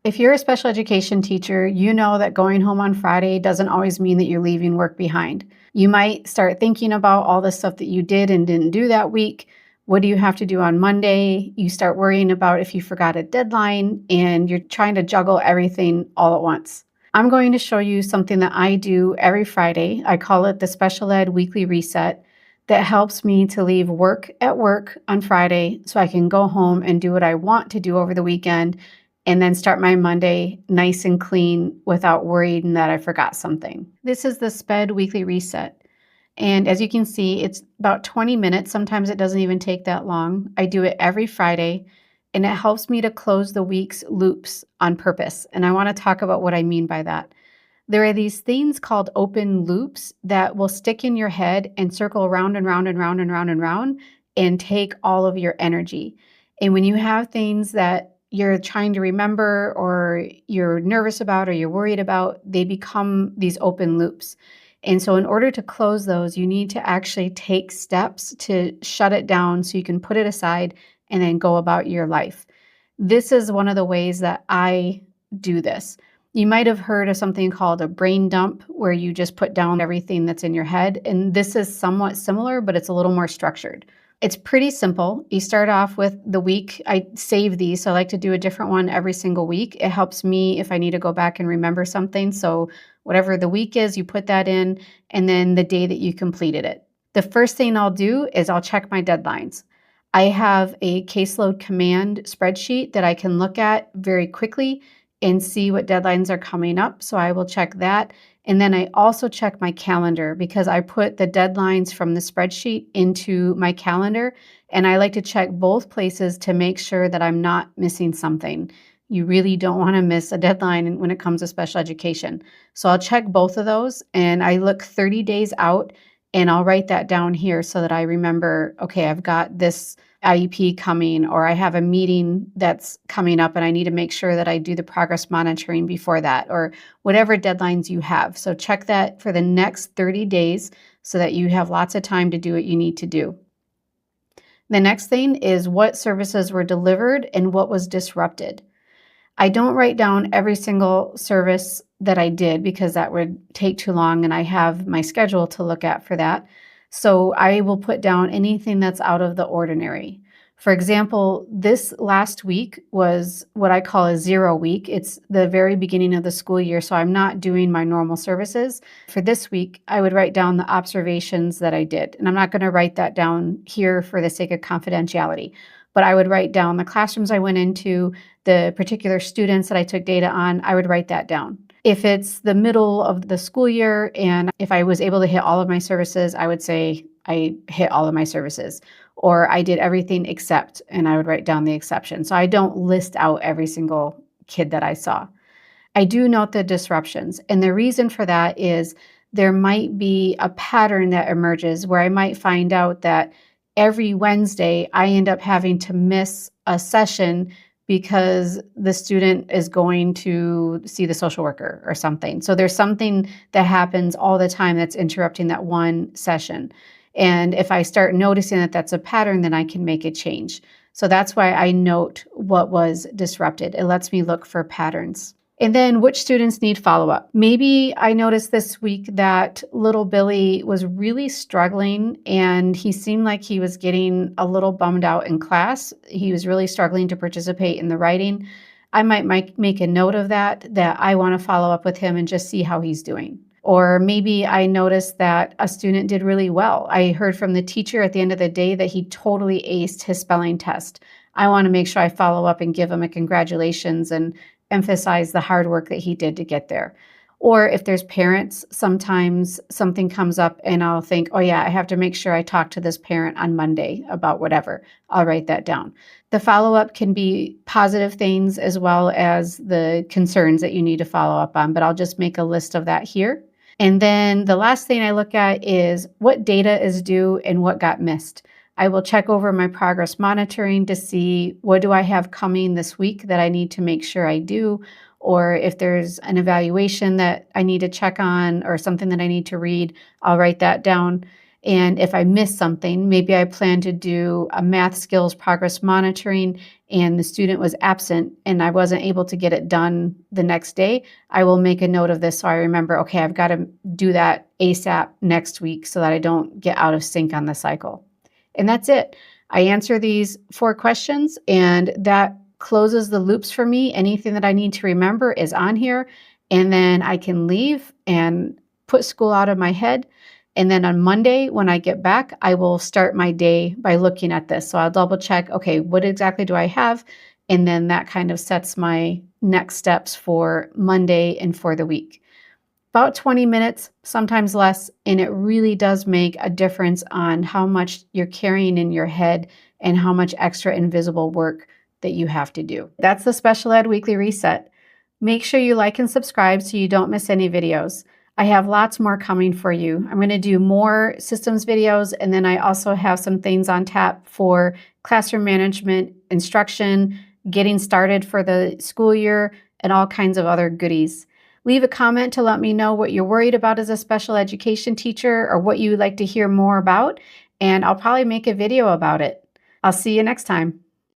If you're a special education teacher, you know that going home on Friday doesn't always mean that you're leaving work behind. You might start thinking about all the stuff that you did and didn't do that week. What do you have to do on Monday? You start worrying about if you forgot a deadline and you're trying to juggle everything all at once. I'm going to show you something that I do every Friday. I call it the Special Ed Weekly Reset that helps me to leave work at work on Friday so I can go home and do what I want to do over the weekend and then start my Monday nice and clean without worrying that I forgot something. This is the SPED Weekly Reset. And as you can see, it's about 20 minutes. Sometimes it doesn't even take that long. I do it every Friday, and it helps me to close the week's loops on purpose. And I want to talk about what I mean by that. There are these things called open loops that will stick in your head and circle around and round and round and round and round and take all of your energy. And when you have things that you're trying to remember or you're nervous about or you're worried about, they become these open loops. And so in order to close those, you need to actually take steps to shut it down so you can put it aside and then go about your life. This is one of the ways that I do this. You might have heard of something called a brain dump, where you just put down everything that's in your head. And this is somewhat similar, but it's a little more structured. It's pretty simple. You start off with the week. I save these, so I like to do a different one every single week. It helps me if I need to go back and remember something. So whatever the week is, you put that in, and then the day that you completed it. The first thing I'll do is I'll check my deadlines. I have a caseload command spreadsheet that I can look at very quickly and see what deadlines are coming up. So I will check that. And then I also check my calendar because I put the deadlines from the spreadsheet into my calendar. And I like to check both places to make sure that I'm not missing something. You really don't want to miss a deadline when it comes to special education. So I'll check both of those, and I look 30 days out, and I'll write that down here so that I remember, okay, I've got this IEP coming, or I have a meeting that's coming up and I need to make sure that I do the progress monitoring before that, or whatever deadlines you have. So check that for the next 30 days so that you have lots of time to do what you need to do. The next thing is what services were delivered and what was disrupted. I don't write down every single service that I did because that would take too long, and I have my schedule to look at for that. So I will put down anything that's out of the ordinary. For example, this last week was what I call a 0 week. It's the very beginning of the school year, so I'm not doing my normal services. For this week, I would write down the observations that I did. And I'm not going to write that down here for the sake of confidentiality, but I would write down the classrooms I went into, the particular students that I took data on. I would write that down. If it's the middle of the school year and if I was able to hit all of my services, I would say I hit all of my services, or I did everything except, and I would write down the exception. So I don't list out every single kid that I saw. I do note the disruptions, and the reason for that is there might be a pattern that emerges where I might find out that every Wednesday I end up having to miss a session because the student is going to see the social worker or something. So there's something that happens all the time that's interrupting that one session. And if I start noticing that that's a pattern, then I can make a change. So that's why I note what was disrupted. It lets me look for patterns. And then which students need follow-up. Maybe I noticed this week that little Billy was really struggling and he seemed like he was getting a little bummed out in class. He was really struggling to participate in the writing. I might make a note of that I want to follow up with him and just see how he's doing. Or maybe I noticed that a student did really well. I heard from the teacher at the end of the day that he totally aced his spelling test. I want to make sure I follow up and give him a congratulations and emphasize the hard work that he did to get there. Or if there's parents, sometimes something comes up and I'll think, oh yeah, I have to make sure I talk to this parent on Monday about whatever. I'll write that down. The follow-up can be positive things as well as the concerns that you need to follow up on, but I'll just make a list of that here. And then the last thing I look at is what data is due and what got missed. I will check over my progress monitoring to see what do I have coming this week that I need to make sure I do, or if there's an evaluation that I need to check on or something that I need to read, I'll write that down. And if I miss something, maybe I plan to do a math skills progress monitoring and the student was absent and I wasn't able to get it done the next day, I will make a note of this so I remember, okay, I've got to do that ASAP next week so that I don't get out of sync on the cycle. And that's it. I answer these 4 questions and that closes the loops for me. Anything that I need to remember is on here. And then I can leave and put school out of my head. And then on Monday, when I get back, I will start my day by looking at this. So I'll double check, okay, what exactly do I have? And then that kind of sets my next steps for Monday and for the week. About 20 minutes, sometimes less, and it really does make a difference on how much you're carrying in your head and how much extra invisible work that you have to do. That's the Special Ed Weekly Reset. Make sure you like and subscribe so you don't miss any videos. I have lots more coming for you. I'm going to do more systems videos, and then I also have some things on tap for classroom management, instruction, getting started for the school year, and all kinds of other goodies. Leave a comment to let me know what you're worried about as a special education teacher or what you would like to hear more about, and I'll probably make a video about it. I'll see you next time.